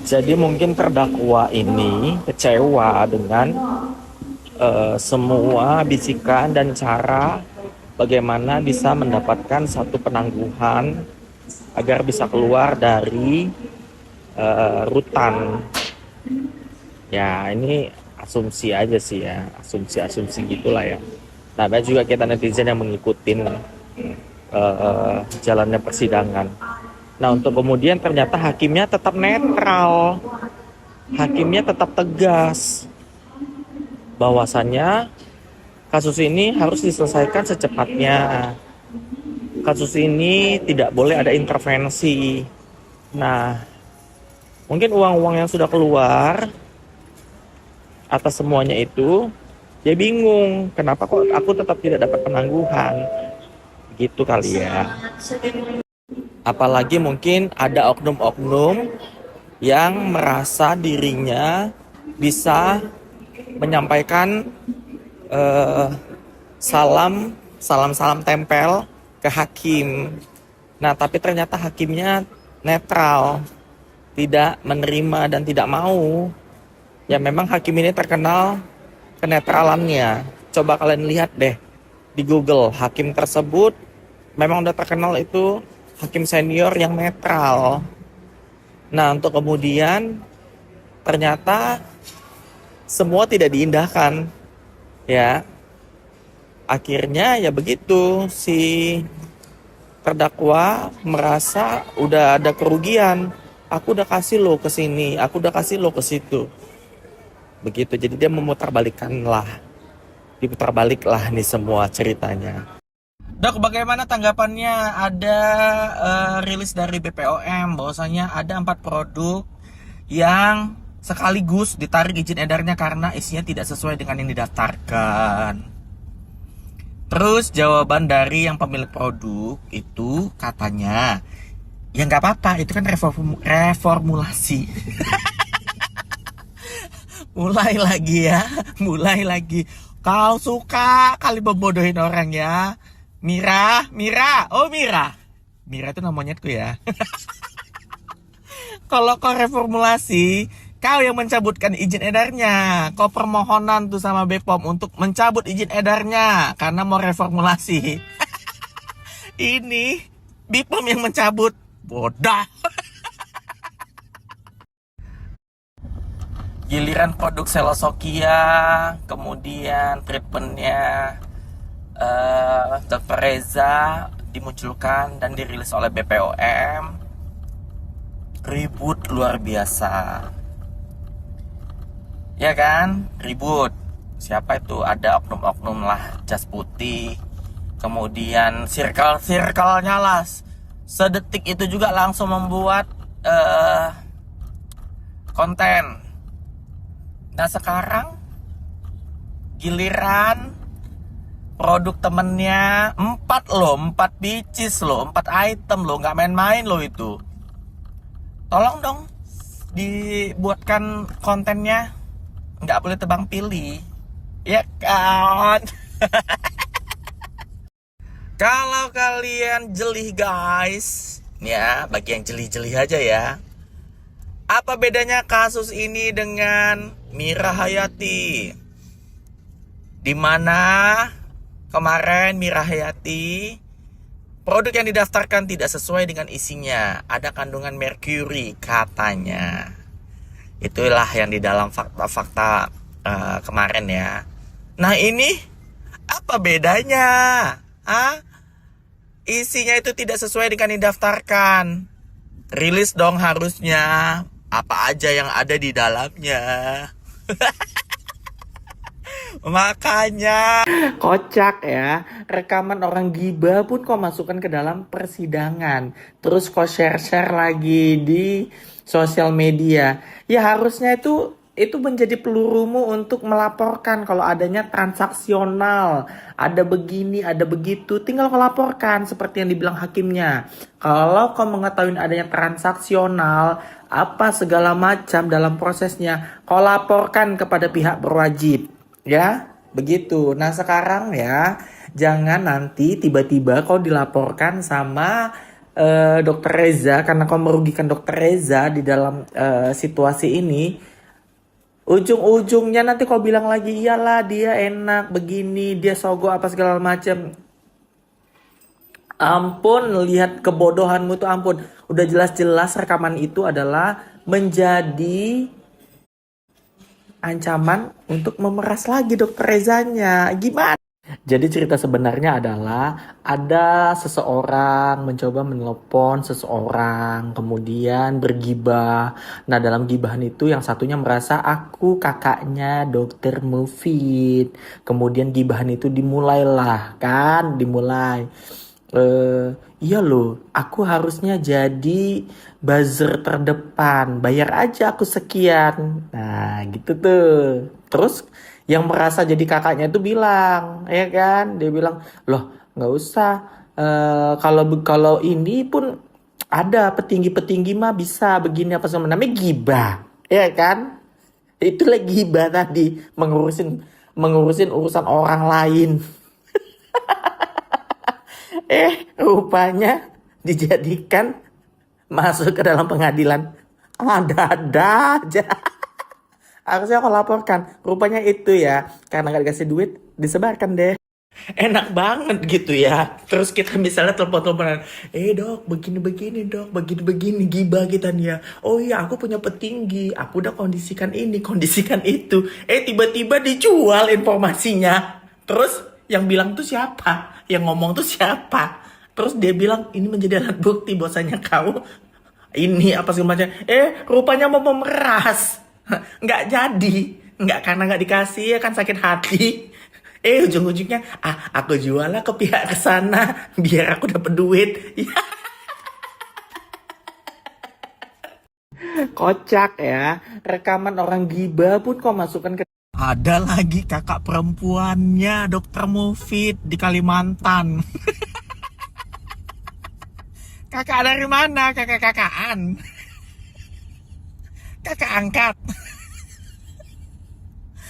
Jadi mungkin terdakwa ini kecewa dengan semua bisikan dan cara bagaimana bisa mendapatkan satu penangguhan agar bisa keluar dari rutan. Ya ini asumsi aja sih ya, asumsi-asumsi gitulah ya. Nah, banyak juga kita netizen yang mengikuti jalannya persidangan. Nah, untuk kemudian ternyata hakimnya tetap netral, hakimnya tetap tegas bahwasannya kasus ini harus diselesaikan secepatnya. Kasus ini tidak boleh ada intervensi. Nah, mungkin uang-uang yang sudah keluar atas semuanya itu, dia bingung kenapa kok aku tetap tidak dapat penangguhan. Gitu kali ya. Apalagi mungkin ada oknum-oknum yang merasa dirinya bisa menyampaikan eh, salam tempel ke hakim. Nah, tapi ternyata hakimnya netral, tidak menerima dan tidak mau. Ya memang hakim ini terkenal kenetralannya. Coba kalian lihat deh di Google, hakim tersebut memang udah terkenal itu hakim senior yang netral. Nah, untuk kemudian ternyata semua tidak diindahkan. Ya, akhirnya ya begitu, si terdakwa merasa udah ada kerugian. Aku udah kasih lo ke sini, aku udah kasih lo ke situ. Begitu, jadi dia diputar balik lah nih semua ceritanya. Dok, bagaimana tanggapannya ada rilis dari BPOM bahwasanya ada 4 produk yang sekaligus ditarik izin edarnya karena isinya tidak sesuai dengan yang didaftarkan. Terus jawaban dari yang pemilik produk itu katanya, ya nggak apa-apa, itu kan reformulasi. Mulai lagi ya, mulai lagi. Kau suka kali membodohin orang ya. Mira, oh Mira. Mira itu nama monyetku ya. Kalau kau reformulasi, kau yang mencabutkan izin edarnya. Kau permohonan tuh sama BPOM untuk mencabut izin edarnya karena mau reformulasi. Ini BPOM yang mencabut. Bodoh. Giliran produk Selosokia, kemudian treatmentnya Dr. Reza dimunculkan dan dirilis oleh BPOM, ribut luar biasa. Ya kan, ribut. Siapa itu? Ada oknum-oknum lah, jas putih. Kemudian circle-nya lah. Sedetik itu juga langsung membuat konten. Nah sekarang giliran produk temennya 4 pieces loh, 4 item loh, nggak main-main loh itu. Tolong dong dibuatkan kontennya, nggak boleh tebang pilih, ya kan? Kalau kalian jeli guys, ya bagi yang jeli-jeli aja ya. Apa bedanya kasus ini dengan Mira Hayati? Dimana kemarin Mira Hayati produk yang didaftarkan tidak sesuai dengan isinya, ada kandungan merkuri katanya. Itulah yang di dalam fakta-fakta kemarin ya. Nah ini apa bedanya? Isinya itu tidak sesuai dengan yang didaftarkan. Rilis dong harusnya apa aja yang ada di dalamnya. Makanya kocak ya, rekaman orang gibah pun kok masukkan ke dalam persidangan, terus kok share lagi di sosial media. Ya harusnya itu menjadi pelurumu untuk melaporkan kalau adanya transaksional, ada begini, ada begitu, tinggal kau laporkan seperti yang dibilang hakimnya. Kalau kau mengetahui adanya transaksional, apa segala macam dalam prosesnya, kau laporkan kepada pihak berwajib. Ya, begitu. Nah sekarang ya, jangan nanti tiba-tiba kau dilaporkan sama Dokter Reza, karena kau merugikan Dokter Reza di dalam situasi ini, ujung-ujungnya nanti kau bilang lagi iyalah dia enak begini, dia sogo apa segala macam. Ampun, lihat kebodohanmu tuh ampun. Udah jelas-jelas rekaman itu adalah menjadi ancaman untuk memeras lagi Dokter Rezanya. Gimana? Jadi cerita sebenarnya adalah ada seseorang mencoba menelpon seseorang, kemudian bergibah. Nah, dalam gibahan itu yang satunya merasa aku kakaknya Dokter Mufid. Kemudian gibahan itu dimulailah, kan? Dimulai. Iya loh, aku harusnya jadi buzzer terdepan. Bayar aja aku sekian. Nah, gitu tuh. Terus yang merasa jadi kakaknya itu bilang, ya kan? Dia bilang, loh, nggak usah. Kalau ini pun ada petinggi-petinggi mah bisa begini apa sama namanya gibah, ya kan? Itulah gibah tadi, mengurusin mengurusin urusan orang lain. Rupanya dijadikan masuk ke dalam pengadilan. Ada-ada aja. Harusnya aku laporkan. Rupanya itu ya. Karena gak dikasih duit, disebarkan deh. Enak banget gitu ya. Terus kita misalnya telepon-teleponan. Dok, begini-begini dok. Begini-begini. Gibah kita nih ya. Oh iya, aku punya petinggi. Aku udah kondisikan ini, kondisikan itu. Tiba-tiba dijual informasinya. Terus yang bilang tuh siapa? Yang ngomong tuh siapa? Terus dia bilang ini menjadi alat bukti bahwasanya kau ini apa segala macam. Rupanya mau memeras. Nggak jadi. Nggak, karena nggak dikasih ya kan sakit hati. Ujung-ujungnya aku jual lah ke pihak kesana biar aku dapat duit. Kocak ya. Rekaman orang gibah pun kau masukkan ke. Ada lagi kakak perempuannya Dokter Mufid di Kalimantan. Kakak dari mana? Kakak-kakaan. Kakak angkat.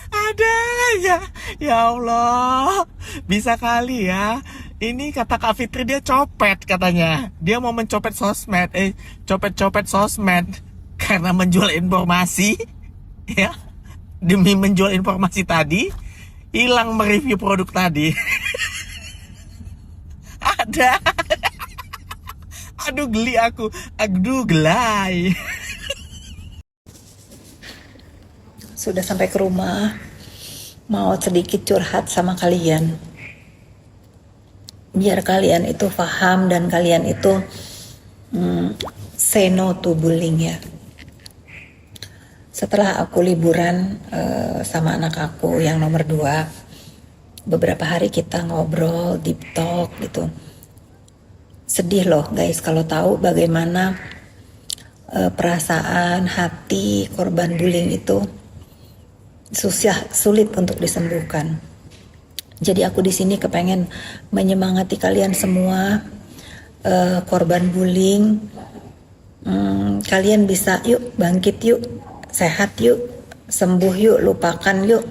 Ada ya. Ya Allah. Bisa kali ya. Ini kata Kak Fitri dia copet katanya. Dia mau mencopet sosmed. Copet-copet sosmed. Karena menjual informasi. Ya. Demi menjual informasi tadi. Hilang mereview produk tadi. Ada. Aduh geli aku. Aduh gelai. Sudah sampai ke rumah, mau sedikit curhat sama kalian. Biar kalian itu paham dan kalian itu say no to bullying ya. Setelah aku liburan sama anak aku yang nomor 2, beberapa hari kita ngobrol, deep talk gitu. Sedih loh guys kalau tahu bagaimana perasaan hati korban bullying itu sulit untuk disembuhkan. Jadi aku di sini kepengen menyemangati kalian semua korban bullying. Kalian bisa yuk bangkit yuk, sehat yuk, sembuh yuk, lupakan yuk.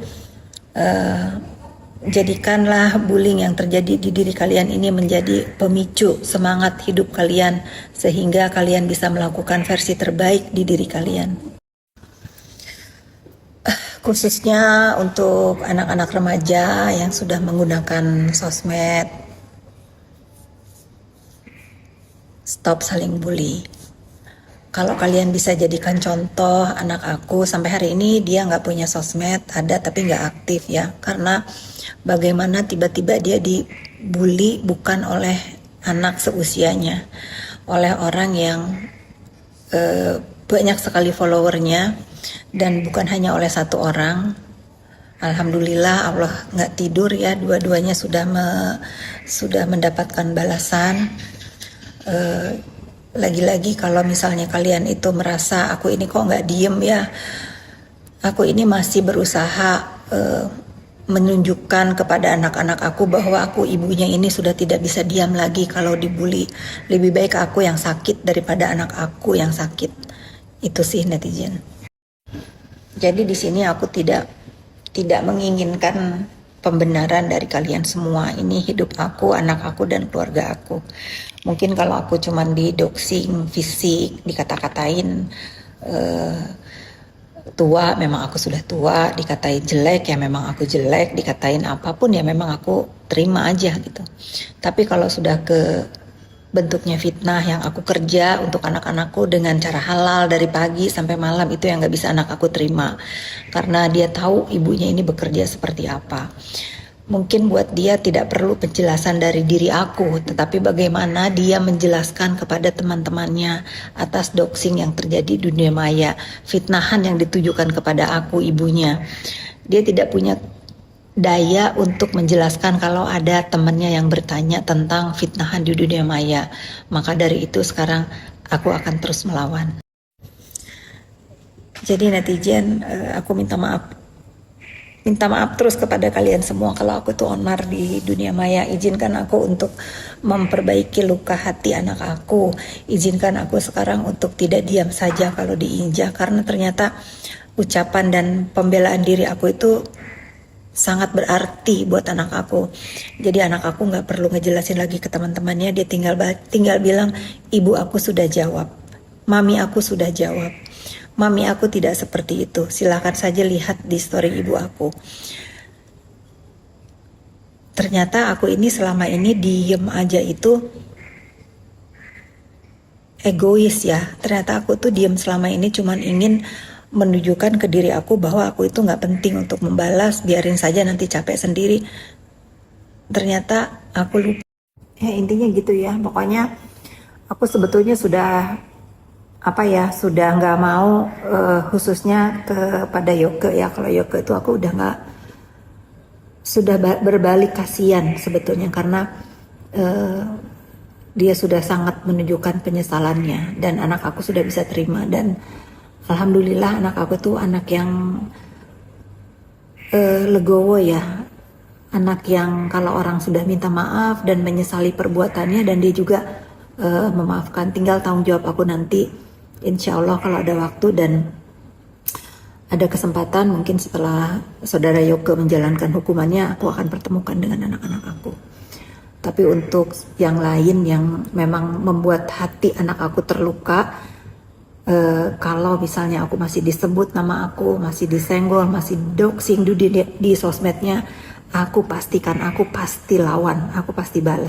Jadikanlah bullying yang terjadi di diri kalian ini menjadi pemicu semangat hidup kalian sehingga kalian bisa melakukan versi terbaik di diri kalian. Khususnya untuk anak-anak remaja yang sudah menggunakan sosmed, stop saling bully. Kalau kalian bisa jadikan contoh, anak aku sampai hari ini dia nggak punya sosmed, ada tapi nggak aktif ya, karena bagaimana tiba-tiba dia dibully bukan oleh anak seusianya, oleh orang yang banyak sekali followernya, dan bukan hanya oleh satu orang. Alhamdulillah Allah nggak tidur ya, dua-duanya sudah mendapatkan balasan. Lagi-lagi kalau misalnya kalian itu merasa aku ini kok nggak diem ya, aku ini masih berusaha menunjukkan kepada anak-anak aku bahwa aku ibunya ini sudah tidak bisa diam lagi kalau dibully. Lebih baik aku yang sakit daripada anak aku yang sakit. Itu sih netizen. Jadi di sini aku tidak menginginkan pembenaran dari kalian semua. Ini hidup aku, anak aku dan keluarga aku. Mungkin kalau aku cuman didoxing fisik, dikata-katain tua, memang aku sudah tua, dikatain jelek ya memang aku jelek, dikatain apapun ya memang aku terima aja gitu. Tapi kalau sudah ke bentuknya fitnah yang aku kerja untuk anak-anakku dengan cara halal dari pagi sampai malam, itu yang gak bisa anak aku terima, karena dia tahu ibunya ini bekerja seperti apa. Mungkin buat dia tidak perlu penjelasan dari diri aku, tetapi bagaimana dia menjelaskan kepada teman-temannya atas doxing yang terjadi di dunia maya, fitnahan yang ditujukan kepada aku, ibunya. Dia tidak punya daya untuk menjelaskan kalau ada temannya yang bertanya tentang fitnahan di dunia maya. Maka dari itu sekarang aku akan terus melawan. Jadi netizen, aku minta maaf terus kepada kalian semua kalau aku tuh onar di dunia maya. Izinkan aku untuk memperbaiki luka hati anak aku. Izinkan aku sekarang untuk tidak diam saja kalau diinjak, karena ternyata ucapan dan pembelaan diri aku itu sangat berarti buat anak aku. Jadi anak aku nggak perlu ngejelasin lagi ke teman-temannya, dia tinggal bilang, ibu aku sudah jawab, mami aku sudah jawab. Mami aku tidak seperti itu. Silahkan saja lihat di story ibu aku. Ternyata aku ini selama ini diem aja itu egois ya. Ternyata aku tuh diem selama ini cuman ingin menunjukkan ke diri aku bahwa aku itu gak penting untuk membalas. Biarin saja nanti capek sendiri. Ternyata aku lupa. Ya intinya gitu ya. Pokoknya aku sebetulnya sudah sudah nggak mau khususnya kepada Yoke ya. Kalau Yoke itu aku udah nggak, sudah berbalik kasihan sebetulnya, karena dia sudah sangat menunjukkan penyesalannya dan anak aku sudah bisa terima. Dan alhamdulillah anak aku tuh anak yang legowo ya, anak yang kalau orang sudah minta maaf dan menyesali perbuatannya dan dia juga memaafkan. Tinggal tanggung jawab aku nanti. Insya Allah kalau ada waktu dan ada kesempatan, mungkin setelah saudara Yoke menjalankan hukumannya, aku akan pertemukan dengan anak-anak aku. Tapi untuk yang lain yang memang membuat hati anak aku terluka, kalau misalnya aku masih disebut nama aku, masih disenggol, masih doxing di sosmednya, aku pasti lawan, aku pasti balas.